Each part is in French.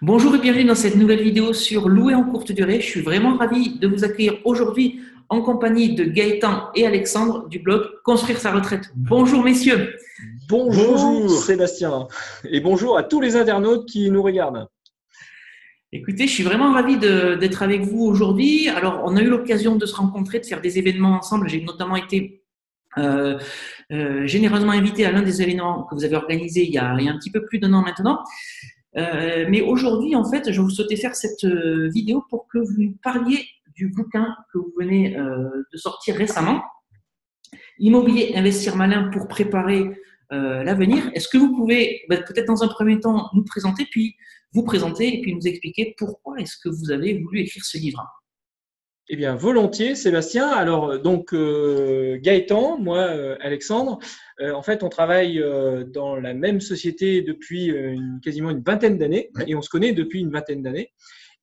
Bonjour et bienvenue dans cette nouvelle vidéo sur louer en courte durée. Je suis vraiment ravi de vous accueillir aujourd'hui en compagnie de Gaëtan et Alexandre du blog Construire sa retraite. Bonjour messieurs. Bonjour Bonjour. Sébastien et bonjour à tous les internautes qui nous regardent. Écoutez, je suis vraiment ravi d'être avec vous aujourd'hui. Alors, on a eu l'occasion de se rencontrer, de faire des événements ensemble. J'ai notamment été euh, généreusement invité à l'un des événements que vous avez organisé il y a un petit peu plus d'un an maintenant. Mais aujourd'hui, en fait, je vous souhaitais faire cette vidéo pour que vous nous parliez du bouquin que vous venez de sortir récemment, Immobilier Investir Malin pour préparer l'avenir. Est-ce que vous pouvez peut-être dans un premier temps nous présenter, puis vous présenter et puis nous expliquer pourquoi est-ce que vous avez voulu écrire ce livre? Eh bien, volontiers Sébastien. Alors donc Gaëtan, moi Alexandre, en fait on travaille dans la même société depuis quasiment une vingtaine d'années et on se connaît depuis une vingtaine d'années.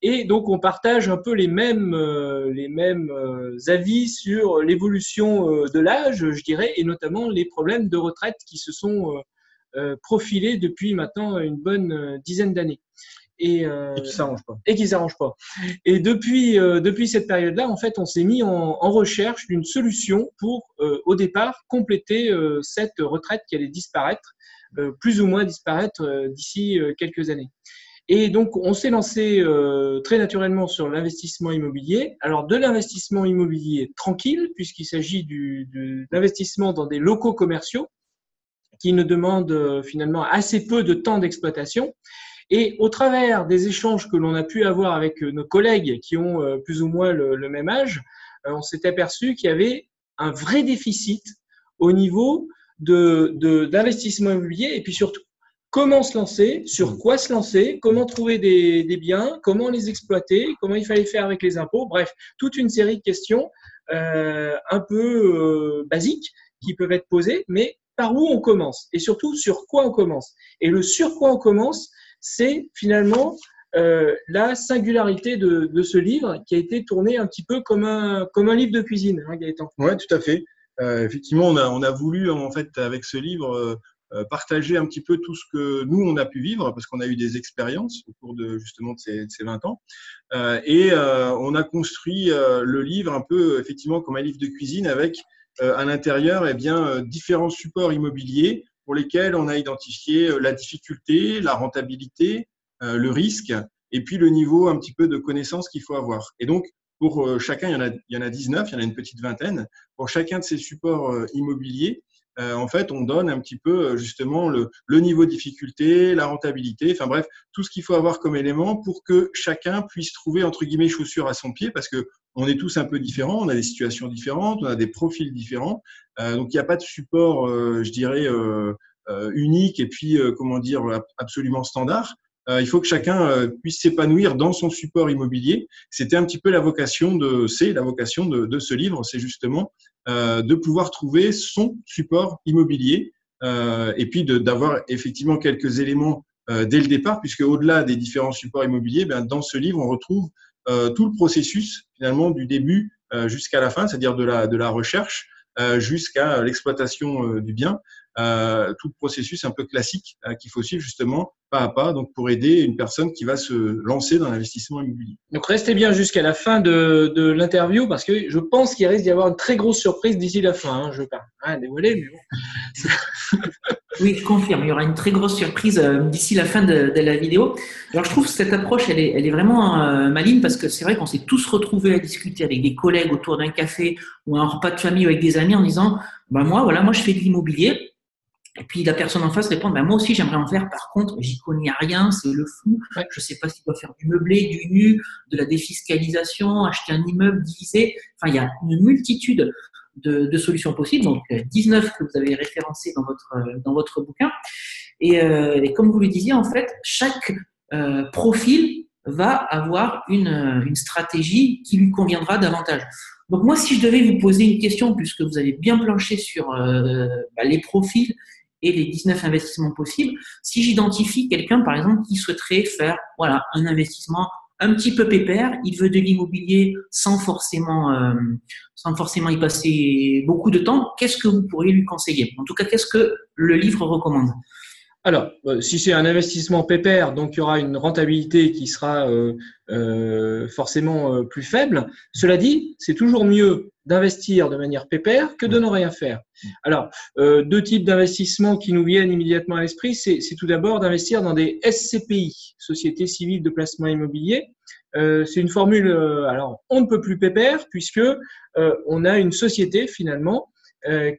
Et donc, on partage un peu les mêmes avis sur l'évolution de l'âge, je dirais, et notamment les problèmes de retraite qui se sont profilés depuis maintenant une bonne dizaine d'années. Et, Et qui s'arrange pas. et qui s'arrangent pas. Et depuis cette période-là, en fait, on s'est mis en recherche d'une solution pour, au départ, compléter cette retraite qui allait disparaître, plus ou moins disparaître d'ici quelques années. Et donc, on s'est lancé très naturellement sur l'investissement immobilier. Alors, de l'investissement immobilier tranquille, puisqu'il s'agit d'investissement dans des locaux commerciaux qui ne demandent finalement assez peu de temps d'exploitation. Et au travers des échanges que l'on a pu avoir avec nos collègues qui ont plus ou moins le même âge, on s'est aperçu qu'il y avait un vrai déficit au niveau d'investissement immobilier et puis surtout comment se lancer, sur quoi se lancer, comment trouver des biens, comment les exploiter, comment il fallait faire avec les impôts, bref, toute une série de questions un peu basiques qui peuvent être posées, mais par où on commence et surtout sur quoi on commence. Et le sur quoi on commence, c'est finalement la singularité de ce livre qui a été tourné un petit peu comme un livre de cuisine, hein, Gaëtan. Ouais, tout à fait. Effectivement, on a voulu en fait avec ce livre partager un petit peu tout ce que nous on a pu vivre parce qu'on a eu des expériences au cours de justement de ces 20 ans on a construit le livre un peu effectivement comme un livre de cuisine avec à l'intérieur différents supports immobiliers pour lesquels on a identifié la difficulté, la rentabilité, le risque et puis le niveau un petit peu de connaissance qu'il faut avoir. Et donc pour chacun, il y en a 19, il y en a une petite vingtaine. Pour chacun de ces supports immobiliers, en fait, on donne un petit peu justement le niveau de difficulté, la rentabilité, enfin bref, tout ce qu'il faut avoir comme élément pour que chacun puisse trouver entre guillemets chaussures à son pied, parce que on est tous un peu différents, on a des situations différentes, on a des profils différents, donc il n'y a pas de support, je dirais, unique et puis comment dire absolument standard. Il faut que chacun puisse s'épanouir dans son support immobilier. C'est la vocation de ce livre, c'est justement de pouvoir trouver son support immobilier et puis d'avoir effectivement quelques éléments dès le départ, puisque au-delà des différents supports immobiliers, dans ce livre, on retrouve tout le processus finalement du début jusqu'à la fin, c'est-à-dire de la recherche jusqu'à l'exploitation du bien, tout le processus un peu classique qu'il faut suivre justement pas à pas, donc pour aider une personne qui va se lancer dans l'investissement immobilier. Donc restez bien jusqu'à la fin de l'interview parce que je pense qu'il risque d'y avoir une très grosse surprise d'ici la fin. Hein, je ne veux pas dévoiler, mais bon. Oui, je confirme. Il y aura une très grosse surprise d'ici la fin de la vidéo. Alors, je trouve que cette approche, elle est vraiment maligne parce que c'est vrai qu'on s'est tous retrouvés à discuter avec des collègues autour d'un café ou un repas de famille avec des amis en disant, moi, je fais de l'immobilier. Et puis la personne en face répond, moi aussi j'aimerais en faire. Par contre, j'y connais rien, c'est le flou. Ouais. Je sais pas s'il doit faire du meublé, du nu, de la défiscalisation, acheter un immeuble, diviser. Enfin, il y a une multitude de solutions possibles. Donc 19 que vous avez référencées dans votre bouquin. Et comme vous le disiez, en fait, chaque profil va avoir une stratégie qui lui conviendra davantage. Donc moi, si je devais vous poser une question, puisque vous avez bien planché sur les profils et les 19 investissements possibles, si j'identifie quelqu'un, par exemple, qui souhaiterait faire un investissement un petit peu pépère, il veut de l'immobilier sans forcément y passer beaucoup de temps, qu'est-ce que vous pourriez lui conseiller? En tout cas, qu'est-ce que le livre recommande? Alors, si c'est un investissement pépère, donc il y aura une rentabilité qui sera forcément plus faible. Cela dit, c'est toujours mieux d'investir de manière pépère que de ne rien faire. Alors, deux types d'investissements qui nous viennent immédiatement à l'esprit, c'est tout d'abord d'investir dans des SCPI, Sociétés Civiles de Placement Immobilier. C'est une formule, alors on ne peut plus pépère puisque on a une société finalement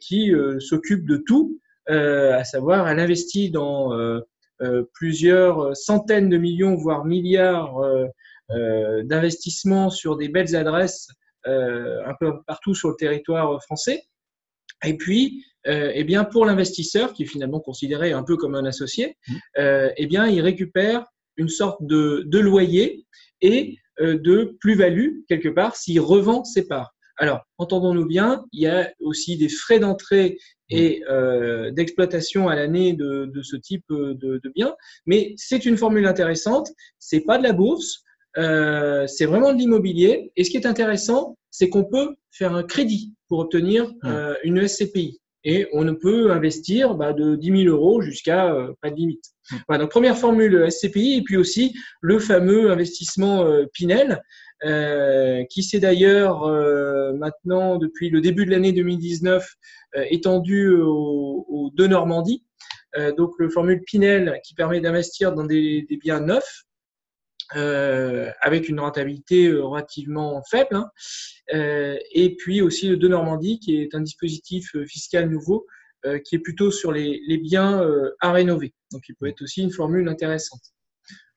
qui s'occupe de tout. À savoir, elle investit dans plusieurs centaines de millions, voire milliards d'investissements sur des belles adresses un peu partout sur le territoire français. Et puis, eh bien, pour l'investisseur, qui est finalement considéré un peu comme un associé, eh bien, il récupère une sorte de loyer et de plus-value, quelque part, s'il revend ses parts. Alors, entendons-nous bien, il y a aussi des frais d'entrée et d'exploitation à l'année de ce type de biens, mais c'est une formule intéressante, c'est pas de la bourse, c'est vraiment de l'immobilier, et ce qui est intéressant, c'est qu'on peut faire un crédit pour obtenir une SCPI, et on peut investir de 10 000 euros jusqu'à pas de limite. Voilà, donc première formule SCPI, et puis aussi le fameux investissement Pinel, qui s'est d'ailleurs maintenant, depuis le début de l'année 2019, étendu aux deux Normandies. Donc, le formule Pinel qui permet d'investir dans des biens neufs avec une rentabilité relativement faible. Et puis aussi le de Normandie qui est un dispositif fiscal nouveau qui est plutôt sur les biens à rénover. Donc, il peut être aussi une formule intéressante.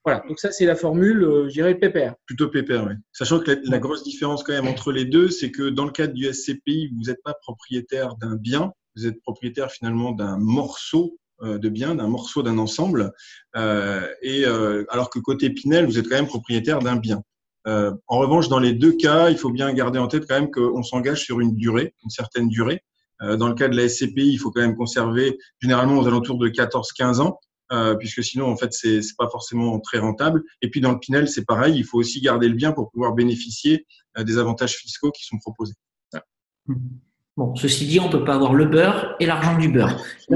Voilà, donc ça c'est la formule, je dirais, pépère. Plutôt pépère, oui. Sachant que la grosse différence quand même entre les deux, c'est que dans le cadre du SCPI, vous n'êtes pas propriétaire d'un bien, vous êtes propriétaire finalement d'un morceau de bien, d'un morceau d'un ensemble, alors que côté Pinel, vous êtes quand même propriétaire d'un bien. En revanche, dans les deux cas, il faut bien garder en tête quand même qu'on s'engage sur une durée, une certaine durée. Dans le cas de la SCPI, il faut quand même conserver généralement aux alentours de 14-15 ans. Puisque sinon, en fait, c'est pas forcément très rentable. Et puis, dans le Pinel, c'est pareil. Il faut aussi garder le bien pour pouvoir bénéficier des avantages fiscaux qui sont proposés. Bon, ceci dit, on ne peut pas avoir le beurre et l'argent du beurre. En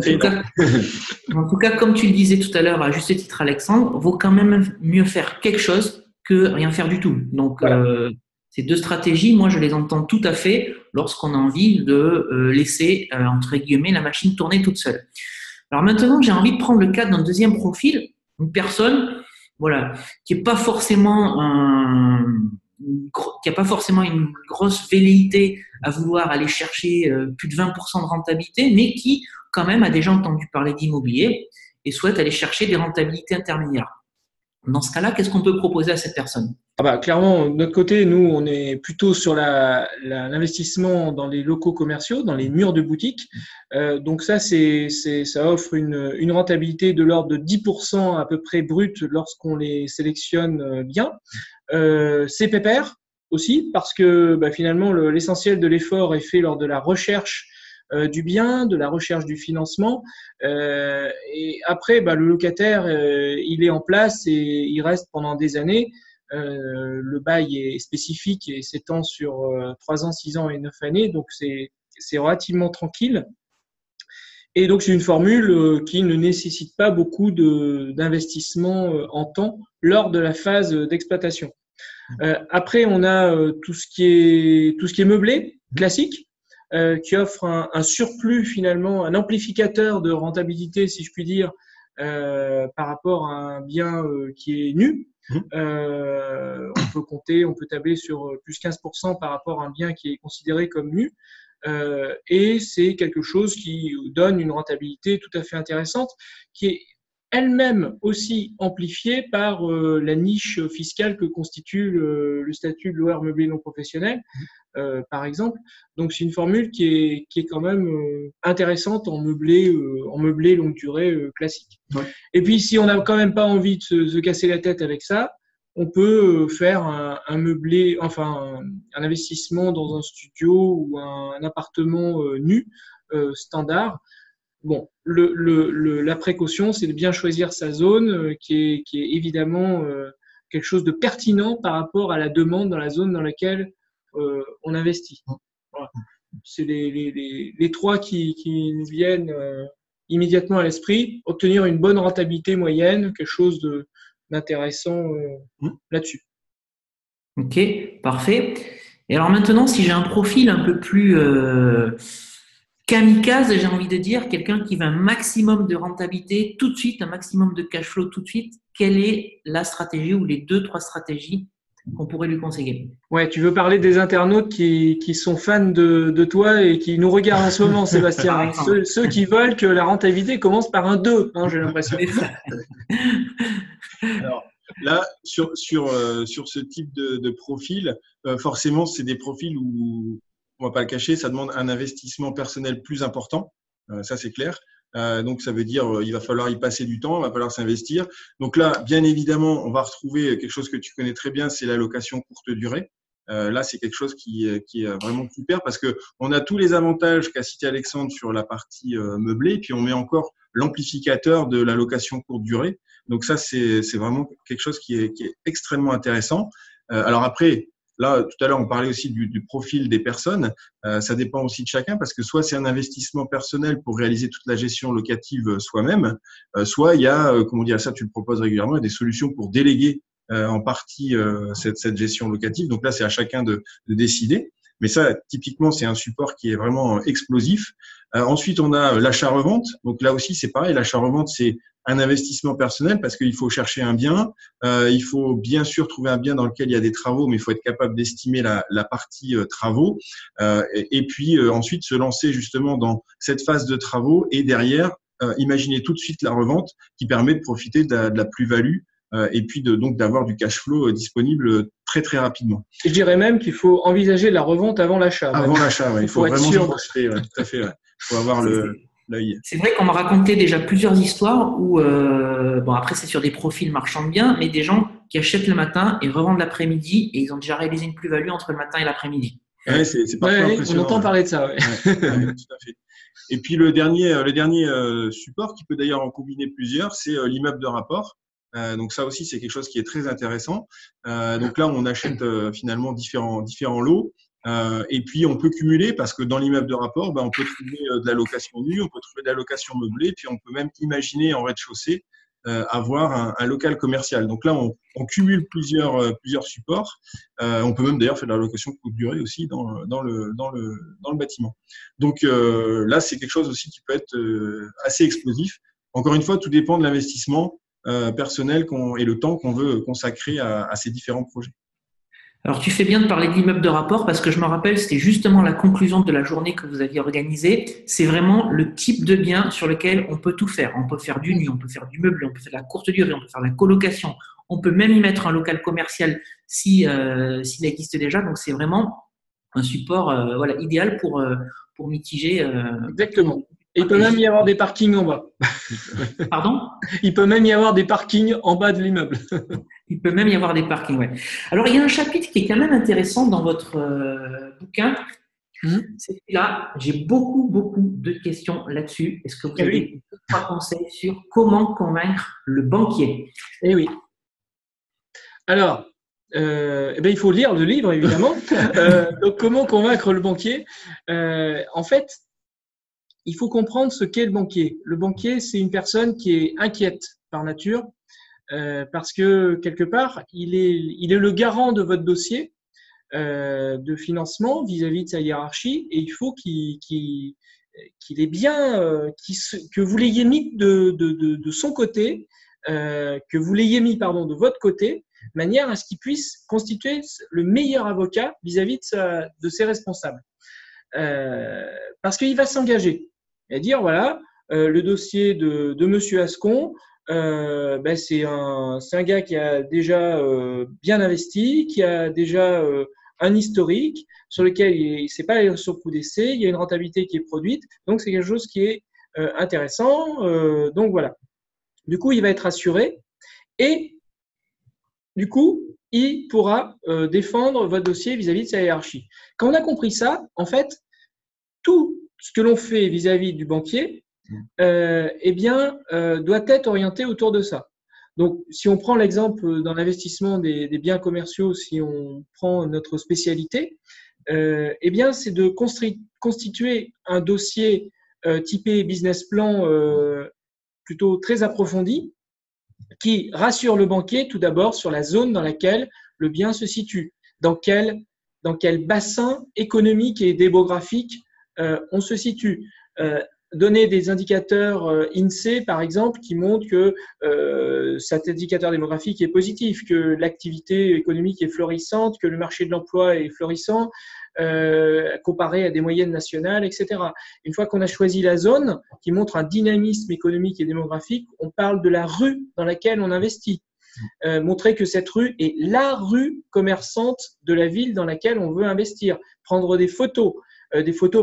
tout cas, comme tu le disais tout à l'heure, à juste titre, Alexandre, vaut quand même mieux faire quelque chose que rien faire du tout. Donc, voilà. Ces deux stratégies, moi, je les entends tout à fait lorsqu'on a envie de laisser, entre guillemets, la machine tourner toute seule. Alors maintenant, j'ai envie de prendre le cas d'un deuxième profil, une personne, voilà, qui n'a pas forcément une grosse velléité à vouloir aller chercher plus de 20% de rentabilité, mais qui quand même a déjà entendu parler d'immobilier et souhaite aller chercher des rentabilités intermédiaires. Dans ce cas-là, qu'est-ce qu'on peut proposer à cette personne ? Clairement, de notre côté, nous, on est plutôt sur l'investissement dans les locaux commerciaux, dans les murs de boutique. Donc ça offre une rentabilité de l'ordre de 10% à peu près brut lorsqu'on les sélectionne bien. C'est pépère aussi parce que finalement, l'essentiel de l'effort est fait lors de la recherche du bien, de la recherche du financement. Et après, le locataire, il est en place et il reste pendant des années. Le bail est spécifique et s'étend sur 3 ans, 6 ans et 9 années, donc c'est relativement tranquille. Et donc, c'est une formule qui ne nécessite pas beaucoup d'investissement en temps lors de la phase d'exploitation. Après, on a tout ce qui est meublé, classique, qui offre un surplus finalement, un amplificateur de rentabilité, si je puis dire, par rapport à un bien qui est nu. On peut tabler sur plus 15% par rapport à un bien qui est considéré comme nu. Et c'est quelque chose qui donne une rentabilité tout à fait intéressante, qui est elle-même aussi amplifiée par la niche fiscale que constitue le statut de loueur meublé non professionnel, par exemple. Donc, c'est une formule qui est quand même intéressante en meublé longue durée classique. Ouais. Et puis, si on n'a quand même pas envie de se casser la tête avec ça, on peut faire un meublé, un investissement dans un studio ou un appartement nu standard. Bon, la précaution, c'est de bien choisir sa zone, qui est évidemment quelque chose de pertinent par rapport à la demande dans la zone dans laquelle on investit. Voilà. C'est les trois qui nous viennent immédiatement à l'esprit, obtenir une bonne rentabilité moyenne, quelque chose d'intéressant là-dessus. Ok, parfait. Et alors maintenant, si j'ai un profil un peu plus kamikaze, j'ai envie de dire, quelqu'un qui veut un maximum de rentabilité tout de suite, un maximum de cash flow tout de suite, quelle est la stratégie ou les 2-3 stratégies qu'on pourrait lui conseiller? Ouais, tu veux parler des internautes qui sont fans de toi et qui nous regardent en ce moment, Sébastien. Ceux qui veulent que la rentabilité commence par un 2, hein, j'ai l'impression. Alors là, sur ce type de profil, forcément, c'est des profils où, on va pas le cacher, ça demande un investissement personnel plus important. Ça, c'est clair. Donc, ça veut dire il va falloir y passer du temps, il va falloir s'investir. Donc là, bien évidemment, on va retrouver quelque chose que tu connais très bien, c'est la location courte durée. Là, c'est quelque chose qui est vraiment super parce que on a tous les avantages qu'a cité Alexandre sur la partie meublée, puis on met encore l'amplificateur de la location courte durée. Donc ça, c'est vraiment quelque chose qui est extrêmement intéressant. Alors après, là, tout à l'heure, on parlait aussi du profil des personnes. Ça dépend aussi de chacun parce que soit c'est un investissement personnel pour réaliser toute la gestion locative soi-même, soit il y a, comment dire, ça tu le proposes régulièrement, des solutions pour déléguer en partie cette gestion locative. Donc là, c'est à chacun de décider. Mais ça, typiquement, c'est un support qui est vraiment explosif. Ensuite, on a l'achat-revente. Donc là aussi, c'est pareil. L'achat-revente, c'est un investissement personnel parce qu'il faut chercher un bien. Il faut bien sûr trouver un bien dans lequel il y a des travaux, mais il faut être capable d'estimer la partie travaux. Et puis ensuite, se lancer justement dans cette phase de travaux et derrière, imaginer tout de suite la revente qui permet de profiter de la plus-value et puis donc d'avoir du cash flow disponible très très rapidement. Je dirais même qu'il faut envisager la revente avant l'achat. Avant l'achat, ouais. Il faut vraiment sûr. acheter, ouais, tout à fait. Ouais. Il faut avoir l'œil. C'est vrai qu'on m'a raconté déjà plusieurs histoires où, bon après c'est sur des profils marchands de biens, mais des gens qui achètent le matin et revendent l'après-midi et ils ont déjà réalisé une plus-value entre le matin et l'après-midi. Ouais, c'est parfois impressionnant. On entend parler de ça. Ouais. Ouais, tout à fait. Et puis le dernier support qui peut d'ailleurs en combiner plusieurs, c'est l'immeuble de rapport. Donc ça aussi, c'est quelque chose qui est très intéressant. Donc là, on achète finalement différents lots. Et puis, on peut cumuler parce que dans l'immeuble de rapport, on peut trouver de la location nue, on peut trouver de la location meublée, puis on peut même imaginer en rez-de-chaussée avoir un local commercial. Donc là, on cumule plusieurs supports. On peut même d'ailleurs faire de la location courte durée aussi dans le bâtiment. Donc là, c'est quelque chose aussi qui peut être assez explosif. Encore une fois, tout dépend de l'investissement personnel et le temps qu'on veut consacrer à ces différents projets. Alors, tu fais bien de parler de l'immeuble de rapport parce que je me rappelle, c'était justement la conclusion de la journée que vous aviez organisée. C'est vraiment le type de bien sur lequel on peut tout faire. On peut faire du nu, on peut faire du meublé, on peut faire de la courte durée, on peut faire de la colocation. On peut même y mettre un local commercial s'il existe déjà. Donc, c'est vraiment un support idéal pour mitiger. Exactement. Et il peut même y avoir des parkings en bas. Pardon ? Il peut même y avoir des parkings en bas de l'immeuble. Il peut même y avoir des parkings, ouais. Alors, il y a un chapitre qui est quand même intéressant dans votre bouquin. C'est là, j'ai beaucoup de questions là-dessus. Est-ce que vous avez 3 conseils sur comment convaincre le banquier ? Eh oui. Alors, il faut lire le livre, évidemment. Donc, comment convaincre le banquier ? En fait, il faut comprendre ce qu'est le banquier. Le banquier, c'est une personne qui est inquiète par nature parce que, quelque part, il est le garant de votre dossier de financement vis-à-vis de sa hiérarchie et il faut qu'il ait bien, que vous l'ayez mis de son côté, que vous l'ayez mis, de votre côté, de manière à ce qu'il puisse constituer le meilleur avocat vis-à-vis de ses responsables. Parce qu'il va s'engager et dire, voilà, le dossier de Monsieur Ascon, c'est un gars qui a déjà bien investi, qui a déjà un historique sur lequel il ne s'est pas allé sur le coup d'essai, il y a une rentabilité qui est produite, donc c'est quelque chose qui est intéressant. Donc voilà. Du coup, il va être assuré et du coup, il pourra défendre votre dossier vis-à-vis de sa hiérarchie. Quand on a compris ça, en fait, tout ce que l'on fait vis-à-vis du banquier, doit être orienté autour de ça. Donc, si on prend l'exemple dans l'investissement des biens commerciaux, si on prend notre spécialité, c'est de constituer un dossier typé business plan plutôt très approfondi qui rassure le banquier tout d'abord sur la zone dans laquelle le bien se situe, dans quel bassin économique et démographique on se situe. Donner des indicateurs INSEE, par exemple, qui montrent que cet indicateur démographique est positif, que l'activité économique est florissante, que le marché de l'emploi est florissant, comparé à des moyennes nationales, etc. Une fois qu'on a choisi la zone qui montre un dynamisme économique et démographique, on parle de la rue dans laquelle on investit. Montrer que cette rue est la rue commerçante de la ville dans laquelle on veut investir. Prendre des photos,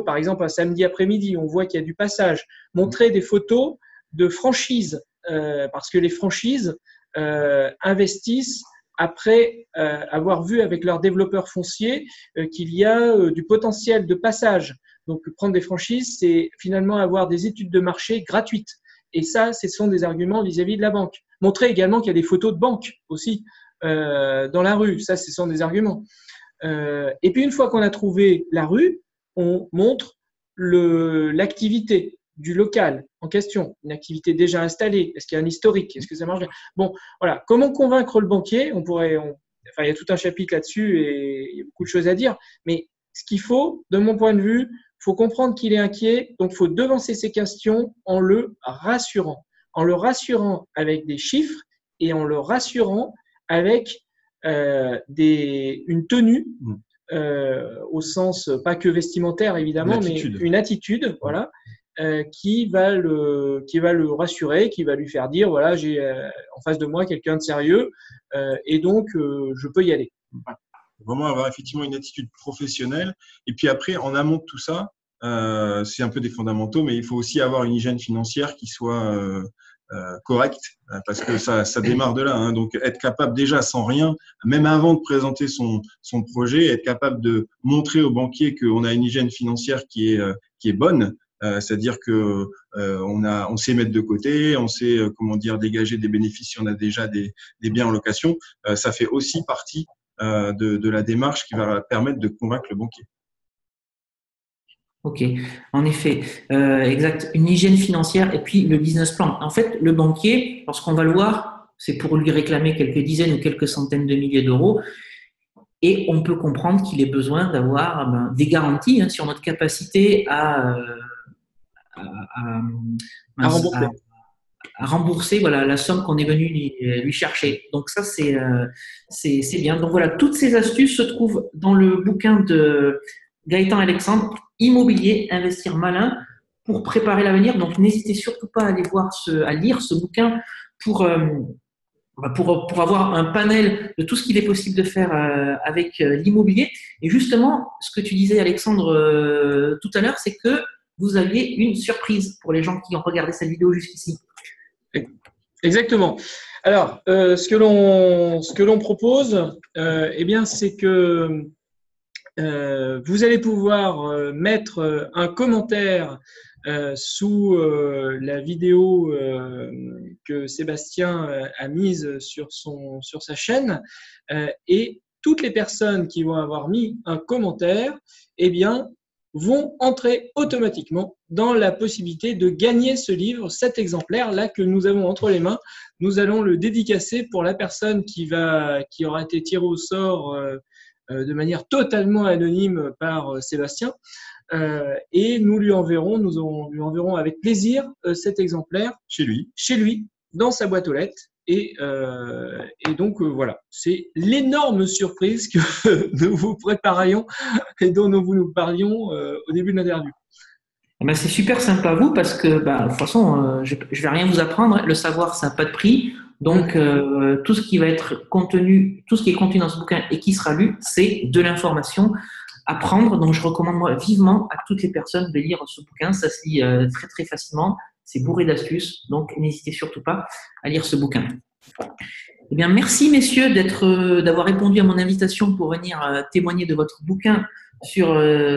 par exemple un samedi après-midi, on voit qu'il y a du passage. Montrer des photos de franchises, parce que les franchises investissent après avoir vu avec leurs développeurs fonciers qu'il y a du potentiel de passage. Donc, prendre des franchises, c'est finalement avoir des études de marché gratuites. Et ça, ce sont des arguments vis-à-vis de la banque. Montrer également qu'il y a des photos de banque aussi dans la rue. Ça, ce sont des arguments. Et puis, une fois qu'on a trouvé la rue, on montre l'activité du local en question, une activité déjà installée. Est-ce qu'il y a un historique? Est-ce que ça marche bien? Bon, voilà. Comment convaincre le banquier? Il y a tout un chapitre là-dessus et il y a beaucoup de choses à dire. Mais ce qu'il faut, de mon point de vue, il faut comprendre qu'il est inquiet. Donc, il faut devancer ses questions en le rassurant. En le rassurant avec des chiffres et en le rassurant avec une tenue, au sens pas que vestimentaire évidemment, mais une attitude, voilà, qui va le rassurer, qui va lui faire dire voilà, j'ai en face de moi quelqu'un de sérieux et donc je peux y aller. Voilà. Vraiment avoir effectivement une attitude professionnelle. Et puis après, en amont de tout ça, c'est un peu des fondamentaux, mais il faut aussi avoir une hygiène financière qui soit correcte, parce que ça démarre de là. Hein. Donc, être capable déjà sans rien, même avant de présenter son projet, être capable de montrer au banquier qu'on a une hygiène financière qui est bonne. C'est-à-dire que on sait mettre de côté, on sait dégager des bénéfices si on a déjà des biens en location. Ça fait aussi partie de la démarche qui va permettre de convaincre le banquier. Ok, en effet, exact. Une hygiène financière et puis le business plan. En fait, le banquier, lorsqu'on va le voir, c'est pour lui réclamer quelques dizaines ou quelques centaines de milliers d'euros. Et on peut comprendre qu'il ait besoin d'avoir des garanties sur notre capacité à rembourser voilà, la somme qu'on est venu lui chercher. Donc ça, c'est bien. Donc voilà, toutes ces astuces se trouvent dans le bouquin de Gaëtan Alexandre, Immobilier, investir malin pour préparer l'avenir. Donc n'hésitez surtout pas à lire ce bouquin pour avoir un panel de tout ce qu'il est possible de faire avec l'immobilier. Et justement, ce que tu disais, Alexandre, tout à l'heure, c'est que vous aviez une surprise pour les gens qui ont regardé cette vidéo jusqu'ici. Exactement. Alors, ce que l'on propose, c'est que vous allez pouvoir mettre un commentaire sous la vidéo que Sébastien a mise sur sa chaîne, et toutes les personnes qui vont avoir mis un commentaire, vont entrer automatiquement dans la possibilité de gagner ce livre, cet exemplaire-là que nous avons entre les mains. Nous allons le dédicacer pour la personne qui aura été tirée au sort de manière totalement anonyme par Sébastien. Et nous lui enverrons avec plaisir cet exemplaire chez lui, dans sa boîte aux lettres. Et donc voilà, c'est l'énorme surprise que nous vous préparions et dont nous vous parlions au début de l'interview. C'est super sympa à vous parce que de toute façon, je vais rien vous apprendre. Le savoir, ça n'a pas de prix. Donc tout ce qui est contenu dans ce bouquin et qui sera lu, c'est de l'information à prendre. Donc je recommande moi vivement à toutes les personnes de lire ce bouquin. Ça se lit très très facilement. C'est bourré d'astuces, donc n'hésitez surtout pas à lire ce bouquin. Eh bien, merci messieurs d'avoir répondu à mon invitation pour venir témoigner de votre bouquin sur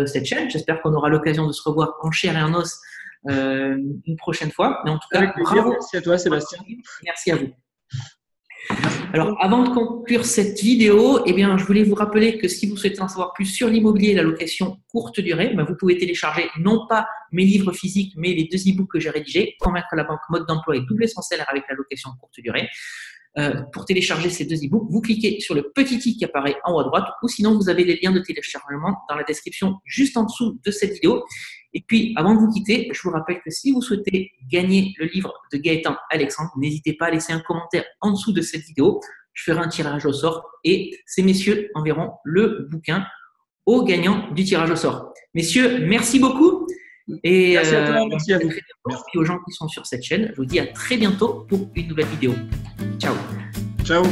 cette chaîne. J'espère qu'on aura l'occasion de se revoir en chair et en os une prochaine fois. Mais en tout cas, bravo. Merci à toi Sébastien. Merci à vous. Alors, avant de conclure cette vidéo, eh bien, je voulais vous rappeler que si vous souhaitez en savoir plus sur l'immobilier et la location courte durée, ben, vous pouvez télécharger non pas mes livres physiques, mais les 2 e-books que j'ai rédigés, Convaincre la banque, mode d'emploi et doubler son salaire avec la location courte durée. Pour télécharger ces 2 e-books, vous cliquez sur le petit i qui apparaît en haut à droite, ou sinon vous avez les liens de téléchargement dans la description juste en dessous de cette vidéo. Et puis, avant de vous quitter, je vous rappelle que si vous souhaitez gagner le livre de Gaëtan Alexandre, n'hésitez pas à laisser un commentaire en dessous de cette vidéo. Je ferai un tirage au sort et ces messieurs enverront le bouquin aux gagnants du tirage au sort. Messieurs, merci beaucoup. Et merci à toi, merci à vous. Merci aux gens qui sont sur cette chaîne. Je vous dis à très bientôt pour une nouvelle vidéo. Ciao. Ciao.